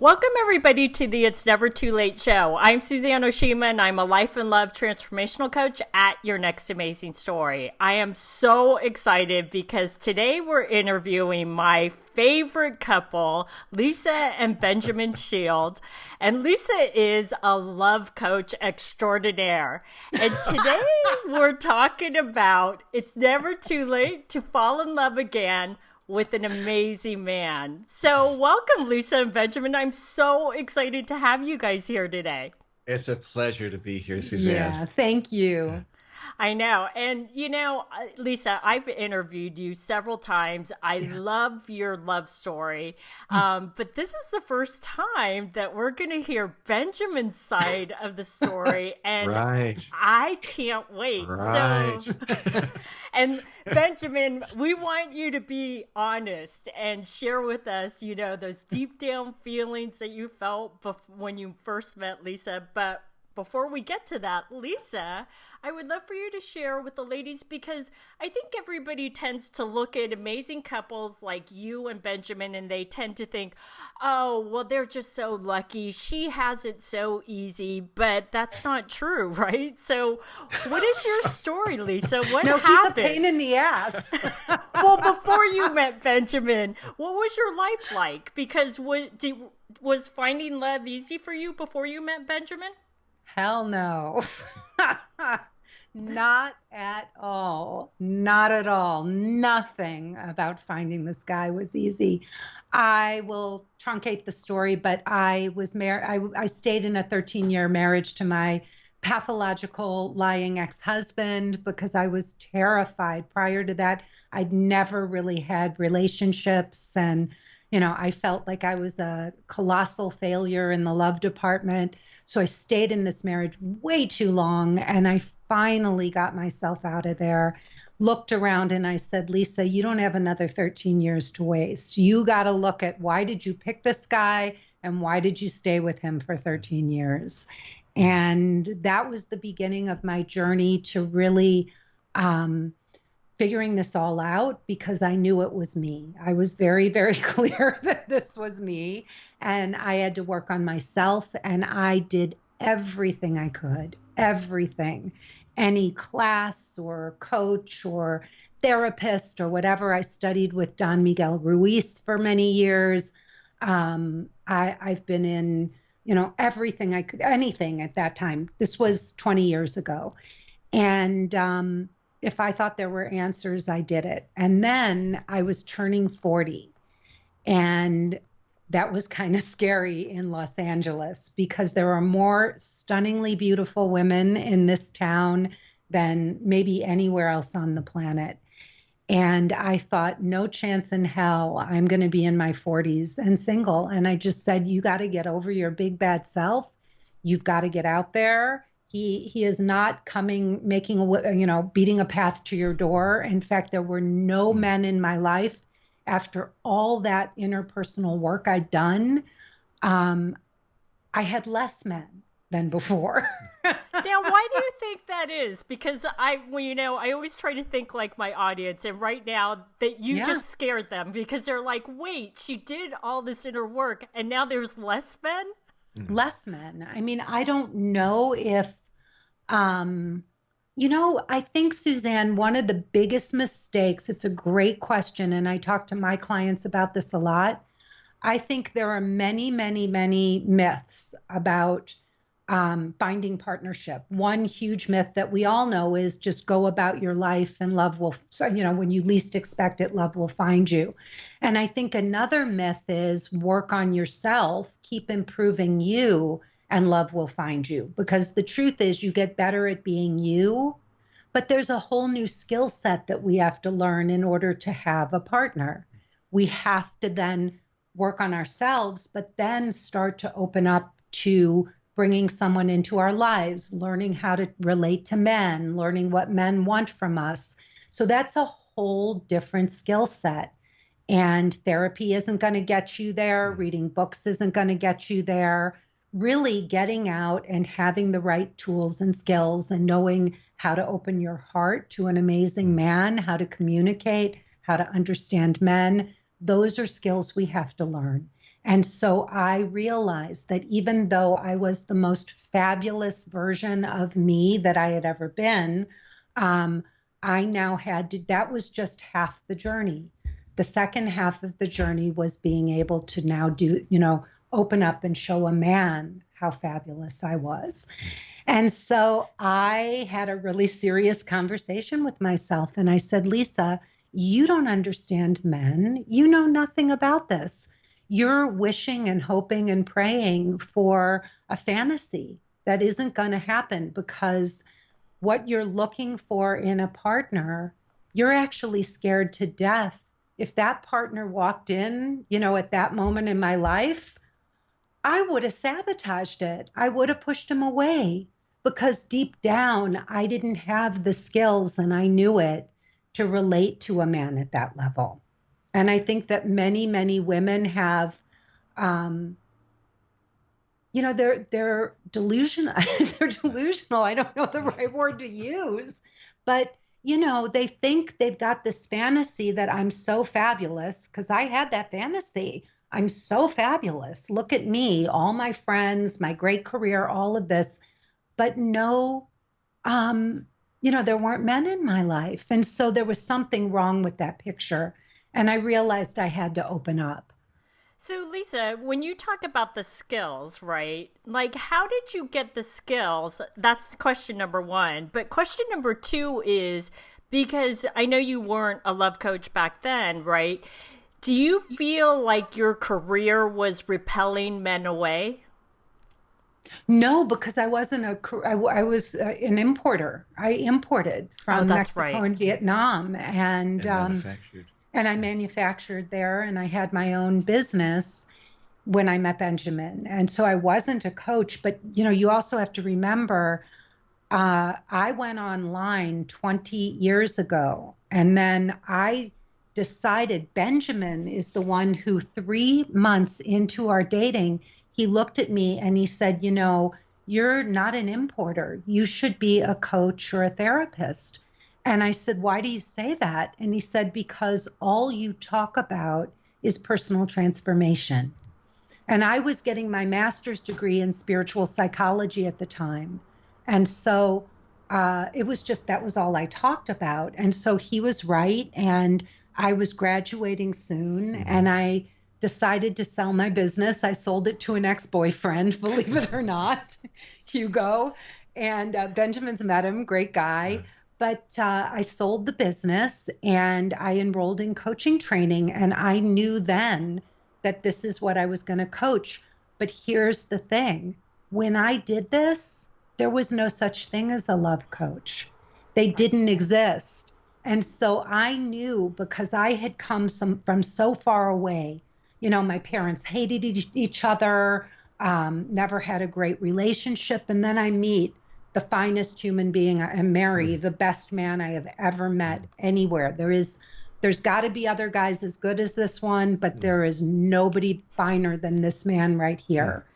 Welcome, everybody, to the It's Never Too Late show. I'm Suzanne Oshima, and I'm a life and love transformational coach at Your Next Amazing Story. I am so excited because today we're interviewing my favorite couple, Lisa and Benjamin Shield. And Lisa is a love coach extraordinaire. And today we're talking about it's never too late to fall in love again with an amazing man. So welcome, Lisa and Benjamin. I'm so excited to have you guys here today. It's a pleasure to be here, Suzanne. Yeah, thank you. I know. And, Lisa, I've interviewed you several times. I love your love story. But this is the first time that we're going to hear Benjamin's side of the story. And Right. I can't wait. Right. So, and Benjamin, we want you to be honest and share with us, those deep down feelings that you felt when you first met Lisa. But before we get to that, Lisa, I would love for you to share with the ladies, because I think everybody tends to look at amazing couples like you and Benjamin and they tend to think, oh, well, they're just so lucky. She has it so easy, but that's not true, right? So what is your story, Lisa? What happened? He's a pain in the ass. Well, before you met Benjamin, what was your life like? Because was finding love easy for you before you met Benjamin? Hell no. Not at all. Not at all. Nothing about finding this guy was easy. I will truncate the story, but I was married. I stayed in a 13-year marriage to my pathological lying ex-husband because I was terrified. Prior to that, I'd never really had relationships, and I felt like I was a colossal failure in the love department. So I stayed in this marriage way too long, and I finally got myself out of there, looked around, and I said, Lisa, you don't have another 13 years to waste. You got to look at, why did you pick this guy and why did you stay with him for 13 years? And that was the beginning of my journey to really figuring this all out, because I knew it was me. I was very, very clear that this was me, and I had to work on myself, and I did everything I could, everything, any class or coach or therapist or whatever. I studied with Don Miguel Ruiz for many years. I've been in, everything I could, anything at that time. This was 20 years ago. And if I thought there were answers, I did it. And then I was turning 40. And that was kind of scary in Los Angeles, because there are more stunningly beautiful women in this town than maybe anywhere else on the planet. And I thought, no chance in hell I'm going to be in my 40s and single. And I just said, you got to get over your big bad self. You've got to get out there. He is not coming, beating a path to your door. In fact, there were no men in my life after all that interpersonal work I'd done. I had less men than before. Now, why do you think that is? Because I always try to think like my audience, and right now that you just scared them, because they're like, wait, she did all this inner work and now there's less men? Less men. I mean, I don't know if, I think, Suzanne, one of the biggest mistakes, it's a great question, and I talk to my clients about this a lot. I think there are many, many, many myths about finding partnership. One huge myth that we all know is just go about your life and love will, when you least expect it, love will find you. And I think another myth is work on yourself, keep improving you, and love will find you. Because the truth is, you get better at being you, but there's a whole new skill set that we have to learn in order to have a partner. We have to then work on ourselves, but then start to open up to bringing someone into our lives, learning how to relate to men, learning what men want from us. So that's a whole different skill set. And therapy isn't going to get you there. Reading books isn't going to get you there. Really getting out and having the right tools and skills and knowing how to open your heart to an amazing man, how to communicate, how to understand men. Those are skills we have to learn. And so I realized that even though I was the most fabulous version of me that I had ever been, I now had to, that was just half the journey. The second half of the journey was being able to now do, open up and show a man how fabulous I was. And so I had a really serious conversation with myself. And I said, Lisa, you don't understand men. You know nothing about this. You're wishing and hoping and praying for a fantasy that isn't going to happen, because what you're looking for in a partner, you're actually scared to death. If that partner walked in, at that moment in my life, I would have sabotaged it. I would have pushed him away, because deep down, I didn't have the skills, and I knew it, to relate to a man at that level. And I think that many, many women have, they're delusional. They're delusional. I don't know the right word to use, but they think they've got this fantasy that I'm so fabulous, because I had that fantasy. I'm so fabulous. Look at me, all my friends, my great career, all of this. But no, there weren't men in my life. And so there was something wrong with that picture. And I realized I had to open up. So, Lisa, when you talk about the skills, right? Like, how did you get the skills? That's question number one. But question number two is, because I know you weren't a love coach back then, right? Do you feel like your career was repelling men away? No, because I wasn't I was an importer. I imported from Mexico and Vietnam, and I manufactured there, and I had my own business when I met Benjamin. And so I wasn't a coach, but you also have to remember, I went online 20 years ago, and then I decided Benjamin is the one who 3 months into our dating, he looked at me and he said, you're not an importer. You should be a coach or a therapist. And I said, why do you say that? And he said, because all you talk about is personal transformation. And I was getting my master's degree in spiritual psychology at the time. And so it was just, that was all I talked about. And so he was right. And I was graduating soon, and I decided to sell my business. I sold it to an ex-boyfriend, believe it or not, Hugo. And Benjamin's met him, great guy. But I sold the business, and I enrolled in coaching training. And I knew then that this is what I was going to coach. But here's the thing. When I did this, there was no such thing as a love coach. They didn't exist. And so I knew, because I had come from so far away, my parents hated each other, never had a great relationship. And then I meet the finest human being and marry the best man I have ever met anywhere. There's got to be other guys as good as this one, but there is nobody finer than this man right here.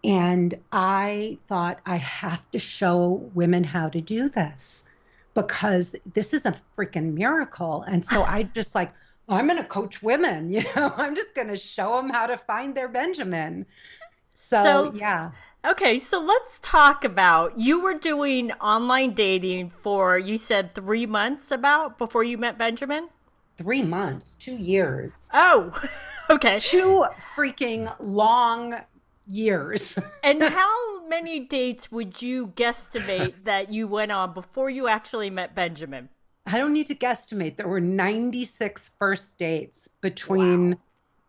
And I thought, I have to show women how to do this, because this is a freaking miracle. And so I just I'm going to coach women, I'm just going to show them how to find their Benjamin. So yeah. Okay, so let's talk about, you were doing online dating for, you said 3 months before you met Benjamin? 3 months, 2 years. Oh, okay. 2 freaking long years. And how many dates would you guesstimate that you went on before you actually met Benjamin? I don't need to guesstimate. There were 96 first dates between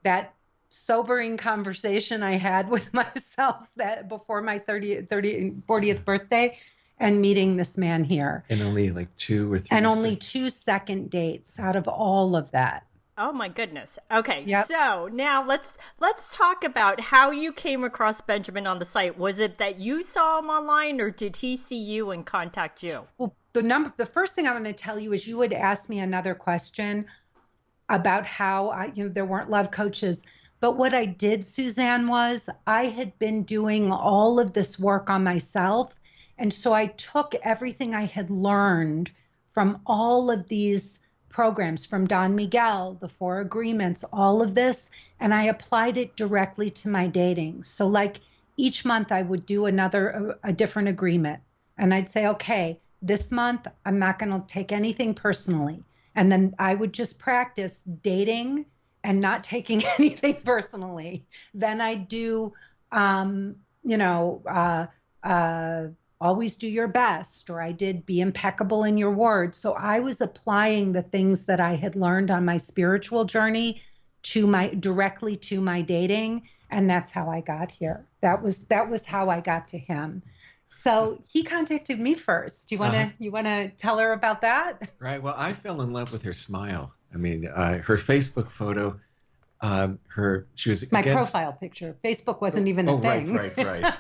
that sobering conversation I had with myself that before my 40th birthday and meeting this man here. And only 2 or 3. And only 2 second dates out of all of that. Oh my goodness. Okay. Yep. So now let's talk about how you came across Benjamin on the site. Was it that you saw him online, or did he see you and contact you? Well, the first thing I'm going to tell you is, you would ask me another question about how there weren't love coaches. But what I did, Suzanne, was I had been doing all of this work on myself. And so I took everything I had learned from all of these programs from Don Miguel, the 4 agreements, all of this, and I applied it directly to my dating. So like each month I would do a different agreement, and I'd say, okay, this month I'm not going to take anything personally. And then I would just practice dating and not taking anything personally. Then I do, always do your best, or I did be impeccable in your word. So I was applying the things that I had learned on my spiritual journey directly to my dating. And that's how I got here. That was how I got to him. So he contacted me first. You wanna tell her about that? Right. Well, I fell in love with her smile. I mean, her Facebook photo. She was my profile picture. Facebook wasn't even a thing. Right.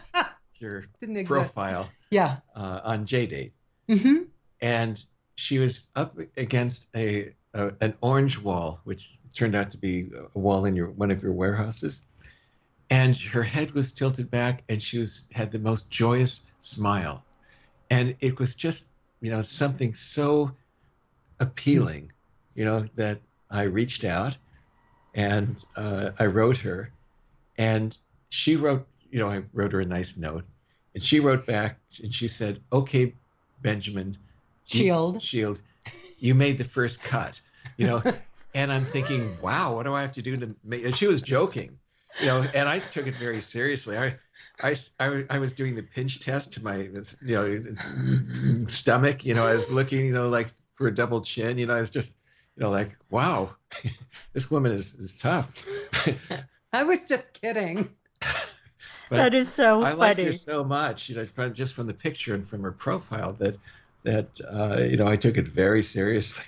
Your profile. Yeah. On JDate. Mm-hmm. And she was up against an orange wall, which turned out to be a wall in one of your warehouses. And her head was tilted back, and she had the most joyous smile. And it was just, something so appealing, that I reached out and I wrote her, and she wrote, I wrote her a nice note, and she wrote back and she said, "Okay, Benjamin, Shield, you made the first cut," and I'm thinking, wow, what do I have to do to make, and she was joking, and I took it very seriously. I was doing the pinch test to my, stomach, I was looking, like for a double chin, I was just, like, wow, this woman is tough. I was just kidding. But that is so funny. I liked her so much, from the picture and from her profile that I took it very seriously.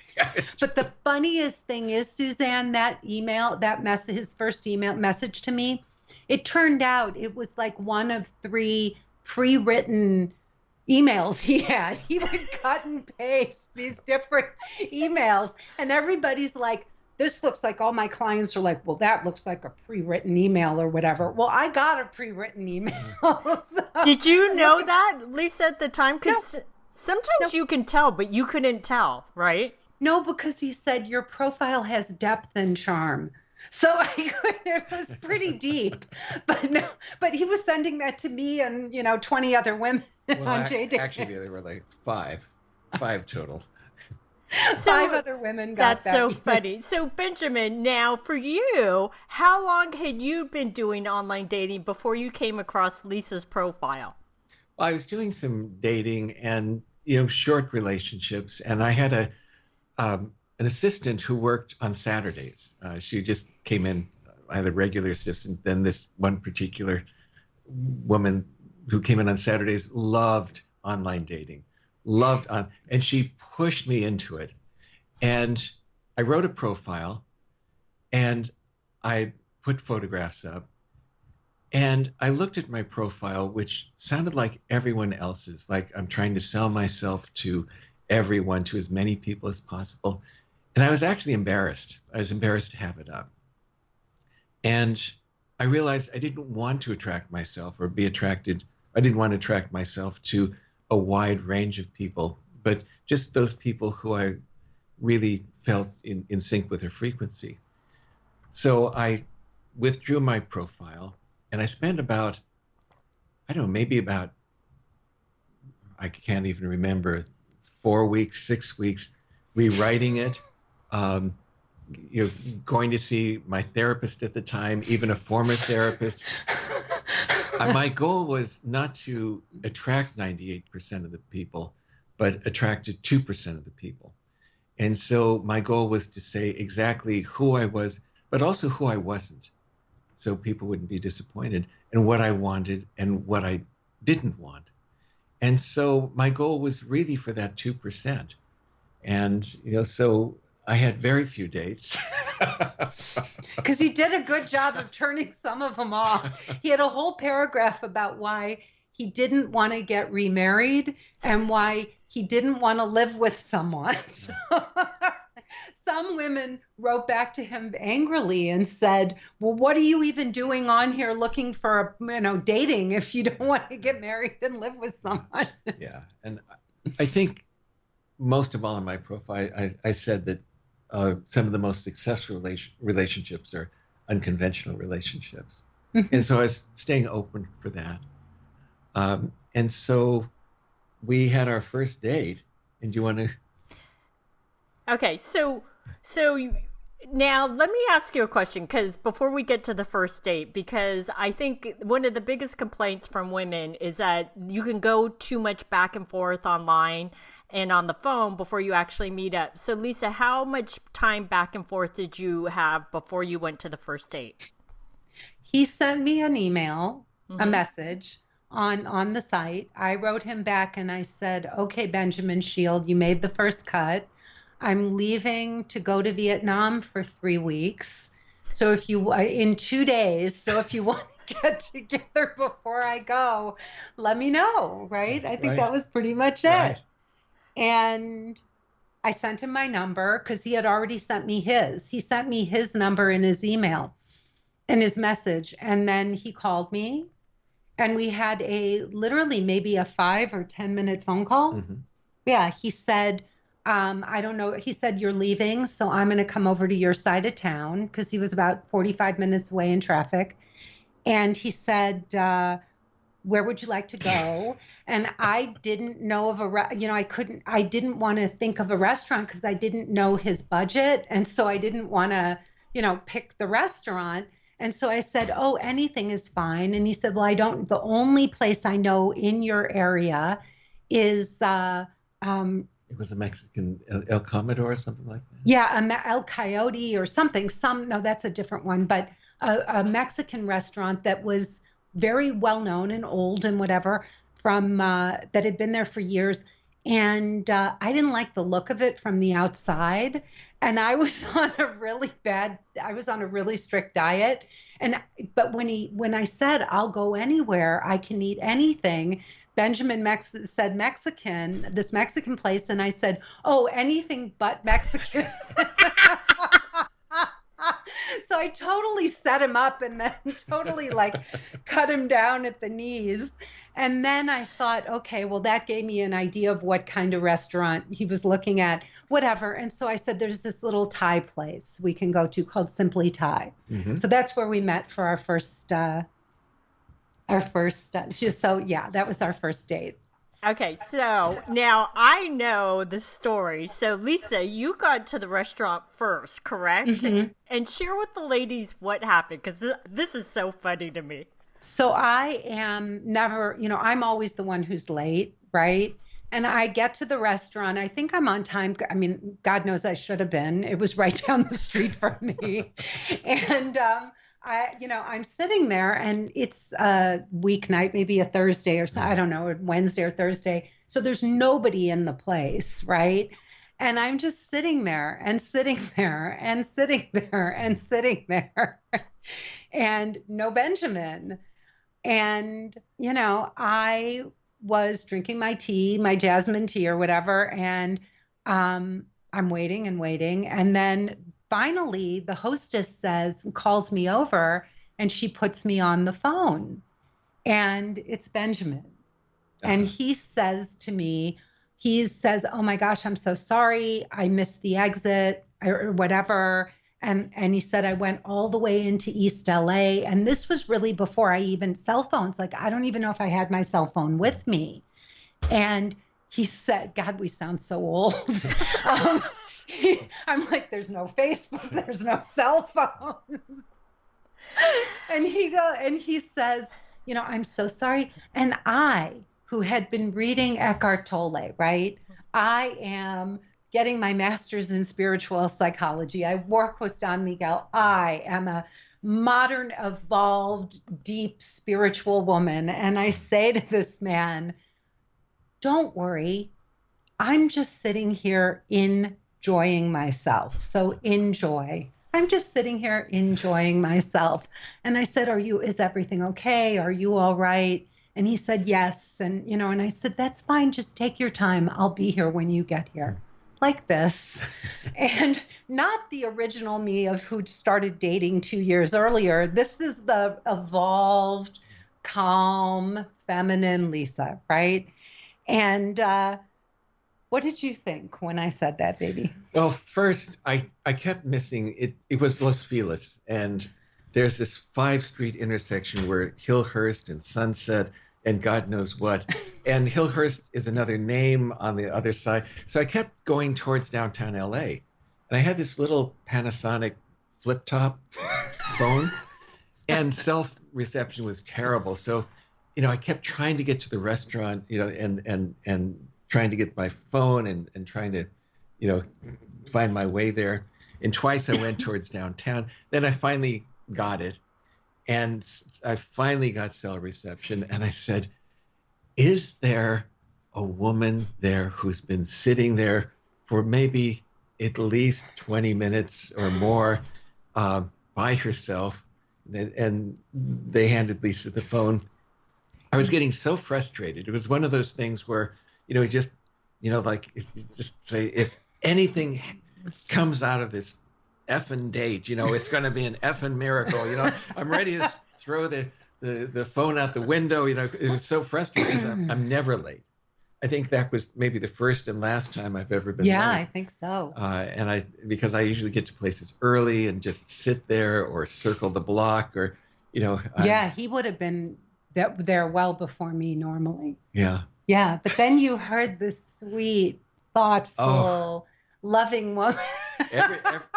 But the funniest thing is, Suzanne, that his first email message to me, it turned out it was like one of 3 pre-written emails he had. He would cut and paste these different emails, and everybody's like, this looks like, all my clients are like, well, that looks like a pre-written email or whatever. Well, I got a pre-written email. So. Did you know that, Lisa, at the time? Because sometimes you can tell, but you couldn't tell, right? No, because he said your profile has depth and charm. So it was pretty deep, but he was sending that to me and 20 other women on JD. Actually, there were like five total. So 5 other women got that. That's so funny. So Benjamin, now for you, how long had you been doing online dating before you came across Lisa's profile? Well, I was doing some dating and short relationships, and I had an assistant who worked on Saturdays. She just came in. I had a regular assistant. Then this one particular woman who came in on Saturdays loved online dating, and she pushed me into it. And I wrote a profile, and I put photographs up, and I looked at my profile, which sounded like everyone else's, like I'm trying to sell myself to everyone, to as many people as possible. And I was actually embarrassed. I was embarrassed to have it up. And I realized I didn't want to attract myself or be attracted. I didn't want to attract myself to a wide range of people, but just those people who I really felt in sync with their frequency. So I withdrew my profile, and I spent about, I don't know, maybe about, I can't even remember, 4 weeks, 6 weeks, rewriting it, going to see my therapist at the time, even a former therapist. My goal was not to attract 98% of the people, but attracted 2% of the people. And so my goal was to say exactly who I was, but also who I wasn't, so people wouldn't be disappointed, and what I wanted and what I didn't want. And so my goal was really for that 2%. And, so I had very few dates. Because he did a good job of turning some of them off. He had a whole paragraph about why he didn't want to get remarried and why he didn't want to live with someone. So, some women wrote back to him angrily and said, well, what are you even doing on here looking for, dating if you don't want to get married and live with someone? Yeah. And I think most of all in my profile, I said that some of the most successful relationships are unconventional relationships. Mhm. And so I was staying open for that. And so we had our first date. And do you want to? Okay, now let me ask you a question, because before we get to the first date, because I think one of the biggest complaints from women is that you can go too much back and forth online and on the phone before you actually meet up. So Lisa, how much time back and forth did you have before you went to the first date? He sent me an email, a Mm-hmm. message on the site. I wrote him back and I said, "Okay, Benjamin Shield, you made the first cut. I'm leaving to go to Vietnam for 3 weeks. So if you in 2 days, so if you want to get together before I go, let me know." Right? I think Right. that was pretty much Right. it. And I sent him my number because he had already sent me his. He sent me his number in his email and his message. And then he called me and we had literally maybe a 5 or 10 minute phone call. Mm-hmm. Yeah. He said, I don't know. He said, "You're leaving, so I'm going to come over to your side of town," because he was about 45 minutes away in traffic. And he said, "Where would you like to go?" And I didn't know of I didn't want to think of a restaurant because I didn't know his budget. And so I didn't want to, pick the restaurant. And so I said, "Oh, anything is fine." And he said, "Well, the only place I know in your area is, It was a Mexican El Commodore or something like that. yeah, El Coyote or something. No, that's a different one, but a Mexican restaurant that was very well known and old and whatever that had been there for years. And I didn't like the look of it from the outside. And I was on a really strict diet. But when I said, "I'll go anywhere, I can eat anything," Benjamin said this Mexican place. And I said, "Oh, anything but Mexican." So I totally set him up and then totally cut him down at the knees. And then I thought, okay, well, that gave me an idea of what kind of restaurant he was looking at, whatever. And so I said, "There's this little Thai place we can go to called Simply Thai." Mm-hmm. So that's where we met for our first. So yeah, that was our first date. Okay, so now I know the story. So Lisa, you got to the restaurant first, correct? Mm-hmm. And share with the ladies what happened, because this is so funny to me. So I am never, I'm always the one who's late, right? And I get to the restaurant. I think I'm on time. I mean, God knows I should have been. It was right down the street from me. And I'm sitting there and it's a weeknight, maybe a Thursday or something, I don't know, Wednesday or Thursday. So there's nobody in the place, right? And I'm just sitting there and sitting there and sitting there and sitting there and no Benjamin. And, I was drinking my tea, my jasmine tea or whatever. And I'm waiting and waiting. And then finally, the hostess calls me over and she puts me on the phone. And it's Benjamin. And he says to me, "Oh my gosh, I'm so sorry. I missed the exit," or whatever. And he said, "I went all the way into East LA." And this was really before cell phones. I don't even know if I had my cell phone with me. And he said, God, we sound so old. I'm like, there's no Facebook, there's no cell phones. And he says, "I'm so sorry." And I, who had been reading Eckhart Tolle, right? I am getting my master's in spiritual psychology. I work with Don Miguel. I am a modern, evolved, deep spiritual woman. And I say to this man, "Don't worry. I'm just sitting here enjoying myself. So enjoy. I'm just sitting here enjoying myself." And I said, "Is everything okay? Are you all right?" And he said, "Yes." And, and I said, "That's fine. Just take your time. I'll be here when you get here." Like this. And not the original me of who started dating 2 years earlier. This is the evolved, calm, feminine Lisa, right? And What did you think when I said that, baby? Well, first, I kept missing it. It was Los Feliz, and there's this 5 street intersection where Hillhurst and Sunset and God knows what. And Hillhurst is another name on the other side. So I kept going towards downtown LA. And I had this little Panasonic flip top phone, and self reception was terrible. So, I kept trying to get to the restaurant, and trying to get my phone and trying to, find my way there. And twice I went towards downtown. Then I finally got it. And I finally got cell reception. And I said, is there a woman there who's been sitting there for maybe at least 20 minutes or more by herself? And they handed Lisa the phone. I was getting so frustrated. It was one of those things where, just say, if anything comes out of this effing date, it's going to be an effing miracle. I'm ready to throw the phone out the window. It was so frustrating because I'm never late. I think that was maybe the first and last time I've ever been late. I think so. Because I usually get to places early and just sit there or circle the block or, he would have been there well before me normally. Yeah. Yeah, but then you heard this sweet, thoughtful, loving woman.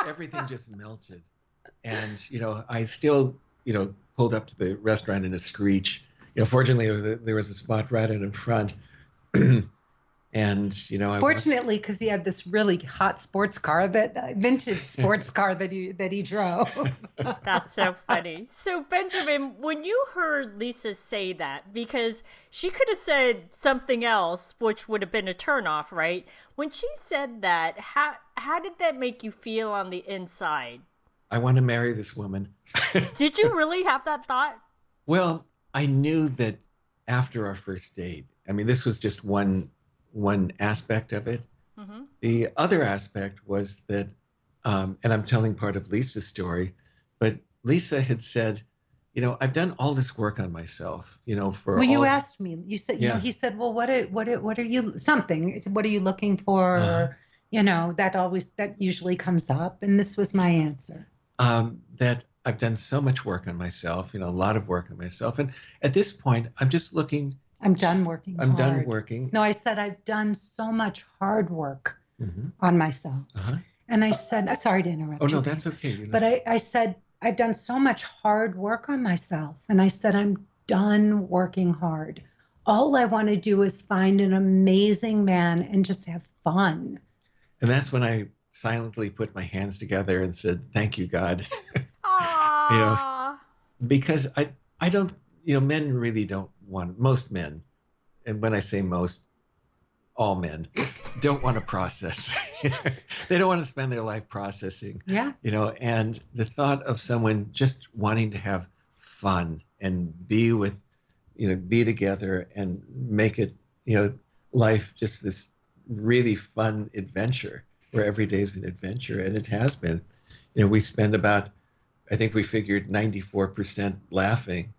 Everything just melted. And, I still, pulled up to the restaurant in a screech. Fortunately, there was a spot right in front. And, fortunately, because he had this really hot sports car, vintage sports car that he drove. That's so funny. So, Benjamin, when you heard Lisa say that, because she could have said something else, which would have been a turnoff, right? When she said that, how did that make you feel on the inside? I want to marry this woman. Did you really have that thought? Well, I knew that after our first date. I mean, this was just one aspect of it. Mm-hmm. The other aspect was that, and I'm telling part of Lisa's story, but Lisa had said, I've done all this work on myself, you asked me, you said, he said, well, what are you, something, what are you looking for? Or, that usually comes up. And this was my answer. That I've done so much work on myself, a lot of work on myself. And at this point, I'm just looking. I'm done working. I'm done working. No, I said, I've done so much hard work on myself. Uh-huh. And I said, sorry to interrupt you. Oh, no, that's okay. But I said, I've done so much hard work on myself. And I said, I'm done working hard. All I want to do is find an amazing man and just have fun. And that's when I silently put my hands together and said, thank you, God. Because I don't, men really don't want, most men, and when I say most, all men, don't want to process. They don't want to spend their life processing. Yeah. And the thought of someone just wanting to have fun and be with, be together and make it, life just this really fun adventure where every day is an adventure. And it has been. We spend about, I think we figured 94% laughing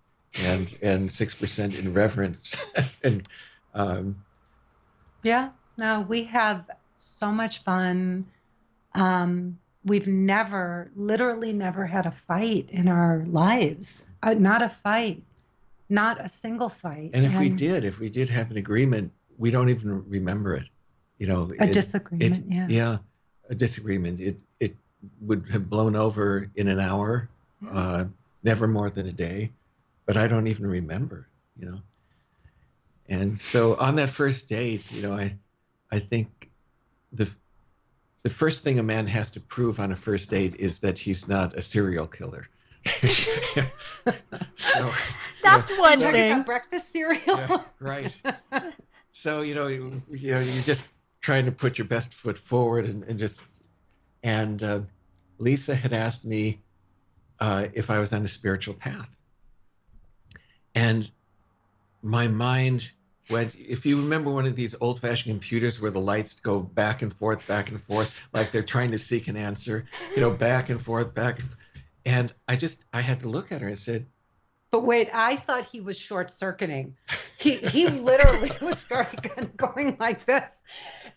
and 6% in reverence. And we have so much fun. We've literally never had a fight in our lives. Not a fight, not a single fight. And if we did have an agreement, we don't even remember it. A disagreement. Yeah, a disagreement. It would have blown over in an hour, never more than a day. But I don't even remember, And so on that first date, I think the first thing a man has to prove on a first date is that he's not a serial killer. So, that's one thing. About breakfast cereal. Yeah, right. So, you're just trying to put your best foot forward and Lisa had asked me if I was on a spiritual path. And my mind went, if you remember one of these old-fashioned computers where the lights go back and forth, like they're trying to seek an answer, back and forth. And I had to look at her and said, but wait, I thought he was short-circuiting. He literally was going like this.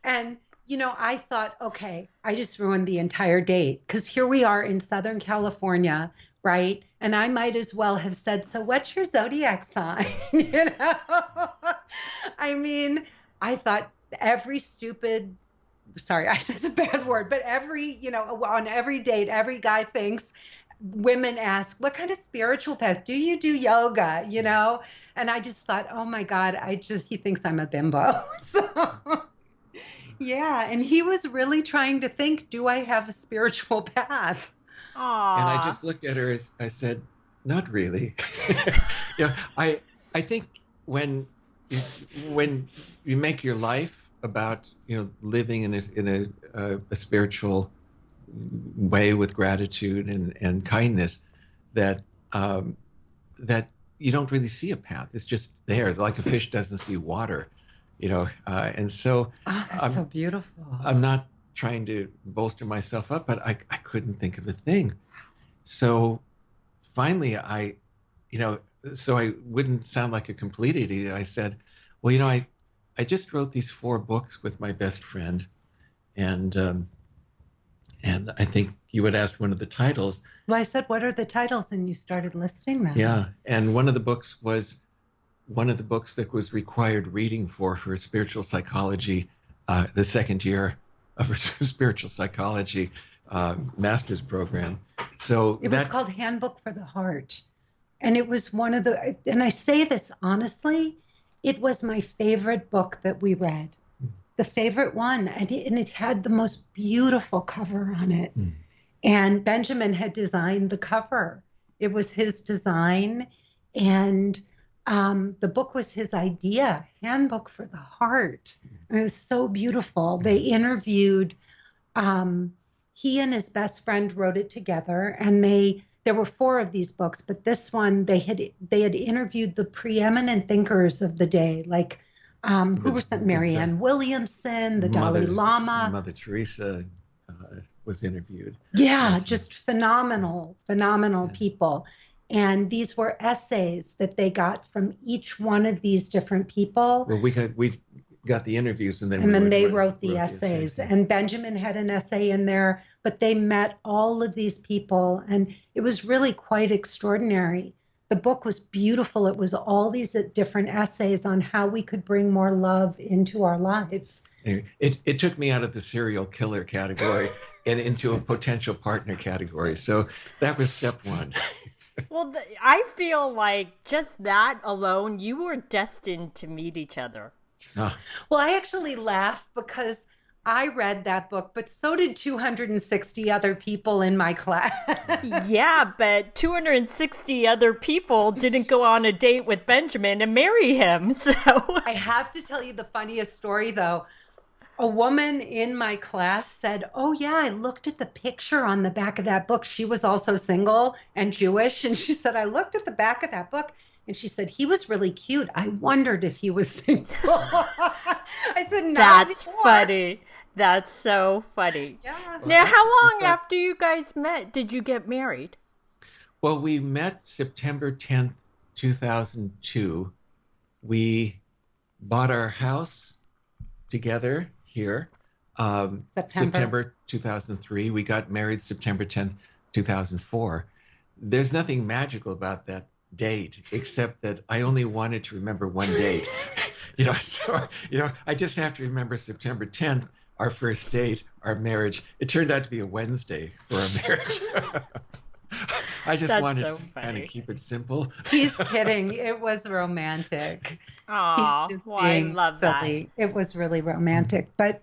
And, I thought, okay, I just ruined the entire date because here we are in Southern California, right? And I might as well have said, so what's your zodiac sign? I mean, I thought every stupid, sorry, I said a bad word, but on every date, every guy thinks, women ask, what kind of spiritual path? Do you do yoga? And I just thought, oh my God, he thinks I'm a bimbo. So, yeah. And he was really trying to think, do I have a spiritual path? Aww. And I just looked at her. I said, "Not really." I think when you make your life about living in a spiritual way with gratitude and kindness, that that you don't really see a path. It's just there, like a fish doesn't see water, And so, that's so beautiful. I'm not trying to bolster myself up, but I couldn't think of a thing. So finally, so I wouldn't sound like a complete idiot, I said, well, I just wrote these 4 books with my best friend, and I think you had asked one of the titles. Well, I said, what are the titles? And you started listing them. Yeah, and one of the books that was required reading for spiritual psychology, the second year of a spiritual psychology master's program. So it was called Handbook for the Heart. And it was and I say this honestly, it was my favorite book that we read, the favorite one. And it had the most beautiful cover on it. And Benjamin had designed the cover. It was his design. And the book was his idea, Handbook for the Heart. And it was so beautiful. They interviewed, he and his best friend wrote it together, and there were 4 of these books, but this one they had interviewed the preeminent thinkers of the day, like who were Marianne Williamson, the Dalai Lama, Mother Teresa was interviewed. Yeah, just phenomenal people. And these were essays that they got from each one of these different people. Well, we got the interviews, and then they wrote the essays. And Benjamin had an essay in there, but they met all of these people, and it was really quite extraordinary. The book was beautiful. It was all these different essays on how we could bring more love into our lives. It took me out of the serial killer category and into a potential partner category. So that was step 1. Well, I feel like just that alone, you were destined to meet each other. Well, I actually laugh because I read that book, but so did 260 other people in my class. Yeah, but 260 other people didn't go on a date with Benjamin and marry him. So I have to tell you the funniest story, though. A woman in my class said, oh, yeah, I looked at the picture on the back of that book. She was also single and Jewish. And she said, I looked at the back of that book. And she said, he was really cute. I wondered if he was single. I said, no. That's funny. That's so funny. Yeah. Now, how long after you guys met did you get married? Well, we met September 10th, 2002. We bought our house together here. September 2003. We got married September 10th, 2004. There's nothing magical about that date, except that I only wanted to remember one date. I just have to remember September 10th, our first date, our marriage. It turned out to be a Wednesday for our marriage. I just wanted to kind of keep it simple. He's kidding. It was romantic. Aw, I love silly. That. It was really romantic. But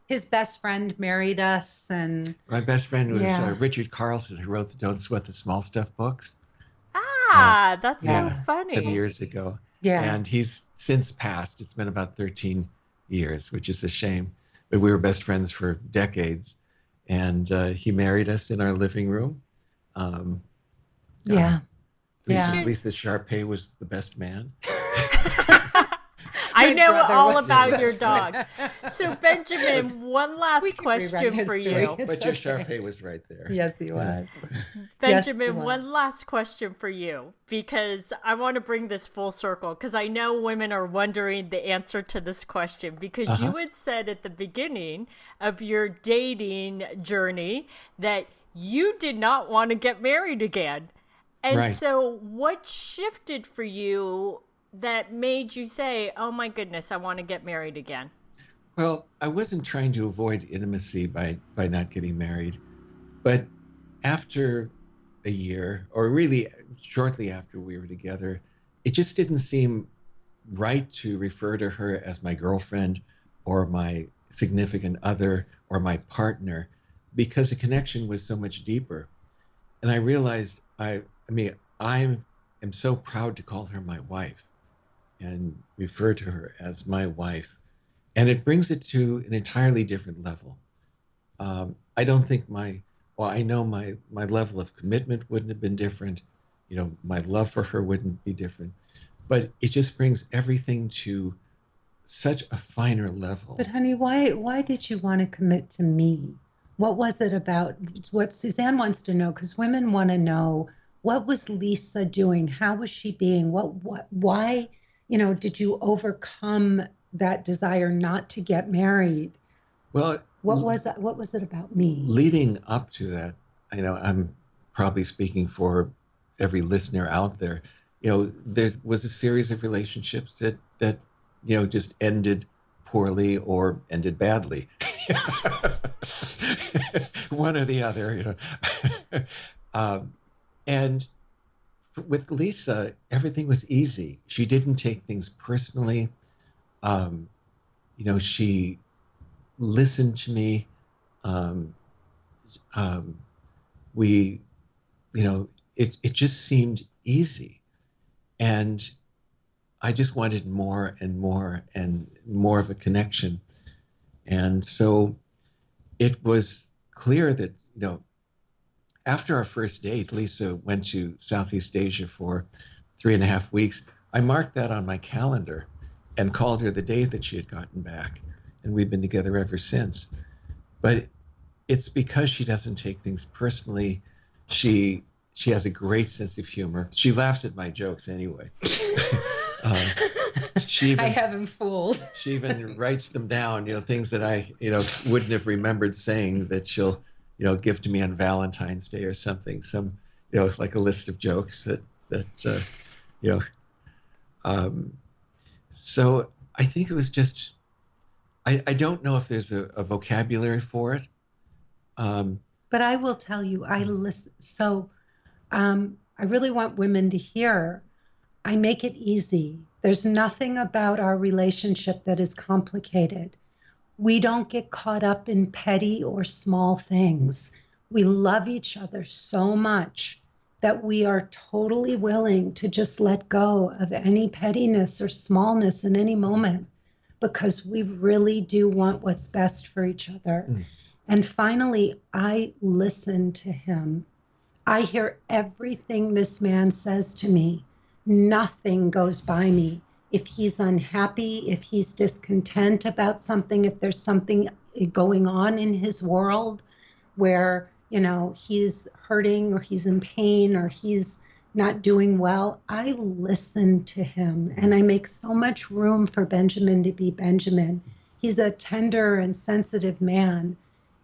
his best friend married us. And my best friend was Richard Carlson, who wrote the Don't Sweat the Small Stuff books. That's so funny. 7 years ago. Yeah. And he's since passed. It's been about 13 years, which is a shame. But we were best friends for decades. And he married us in our living room. Lisa Sharpay was the best man. I know brother all was about good your friend. dog. So Benjamin, one We last can rewrite question for history. you. It's But your okay. Sharpay was right there. Yes, he was. Yes, he Benjamin, was. one last question for you, because I want to bring this full circle, because I know women are wondering the answer to this question, because you had said at the beginning of your dating journey that you did not want to get married again. And Right. so what shifted for you that made you say, oh my goodness, I want to get married again? Well, I wasn't trying to avoid intimacy by not getting married, but after a year, or really shortly after we were together, it just didn't seem right to refer to her as my girlfriend or my significant other or my partner, because the connection was so much deeper. And I realized I mean, I am so proud to call her my wife and refer to her as my wife. And it brings it to an entirely different level. I don't think well, I know my level of commitment wouldn't have been different. You know, my love for her wouldn't be different, but it just brings everything to such a finer level. But honey, why did you want to commit to me? What was it about what Suzanne wants to know? Because women want to know, what was Lisa doing? How was she being? Why, did you overcome that desire not to get married? Well, What was that? What was it about me? leading up to that, I'm probably speaking for every listener out there. There was a series of relationships that just ended poorly or ended badly. One or the other. And with Lisa, everything was easy. She didn't take things personally. She listened to me. Um, we, it just seemed easy. And I just wanted more and more and more of a connection. And so it was clear that, after our first date, Lisa went to Southeast Asia for 3.5 weeks. I marked that on my calendar and called her the day that she had gotten back. And we've been together ever since. But it's because she doesn't take things personally. She has a great sense of humor. She laughs at my jokes anyway. I have him fooled. She even writes them down, things that I, wouldn't have remembered saying, that she'll, give to me on Valentine's Day or something. Some, like a list of jokes that so I think it was just, I don't know if there's a vocabulary for it. But I will tell you, I listen. So I really want women to hear, I make it easy. There's nothing about our relationship that is complicated. We don't get caught up in petty or small things. We love each other so much that we are totally willing to just let go of any pettiness or smallness in any moment, because we really do want what's best for each other. And finally, I listen to him. I hear everything this man says to me. Nothing goes by me. If he's unhappy, if he's discontent about something, if there's something going on in his world where, he's hurting or he's in pain or he's not doing well, I listen to him, and I make so much room for Benjamin to be Benjamin. He's a tender and sensitive man.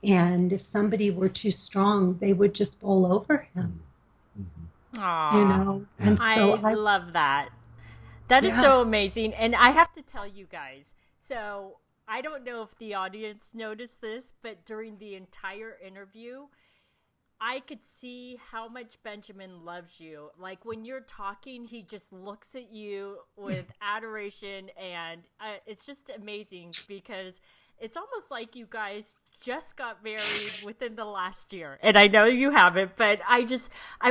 And if somebody were too strong, they would just bowl over him. Aww. And so I love that. That is so amazing. And I have to tell you guys, so I don't know if the audience noticed this, but during the entire interview, I could see how much Benjamin loves you. Like when you're talking, he just looks at you with adoration, and it's just amazing, because it's almost like you guys just got married within the last year. And I know you haven't, but I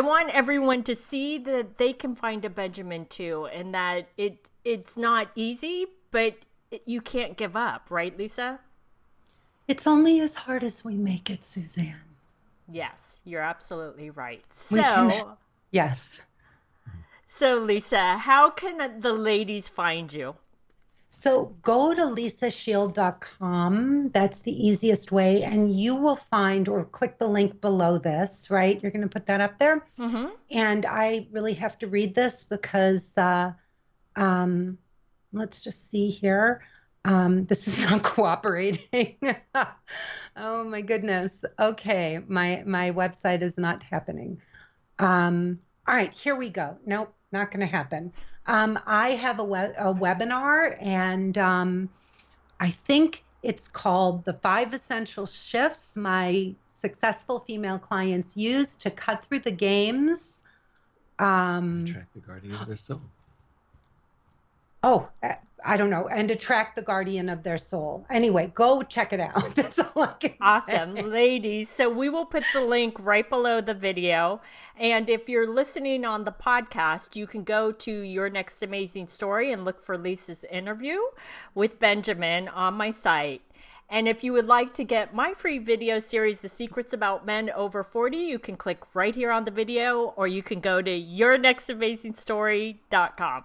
want everyone to see that they can find a Benjamin too, and that it's not easy, but you can't give up, right, Lisa? It's only as hard as we make it, Suzanne. Yes, you're absolutely right. Yes. So Lisa, how can the ladies find you? So go to lisashield.com. That's the easiest way. And you will find, or click the link below this, right? You're going to put that up there. Mm-hmm. And I really have to read this because let's just see here. This is not cooperating. Oh my goodness. Okay, my website is not happening. All right, here we go. Nope, not going to happen. I have a webinar, and I think it's called The 5 Essential Shifts My Successful Female Clients Use to Cut Through the Games. Attract the guardian of their soul. Oh, I don't know, and attract the guardian of their soul. Anyway, go check it out. That's all I can Awesome, say. ladies. So we will put the link right below the video. And if you're listening on the podcast, you can go to Your Next Amazing Story and look for Lisa's interview with Benjamin on my site. And if you would like to get my free video series, The Secrets About Men Over 40, you can click right here on the video, or you can go to yournextamazingstory.com.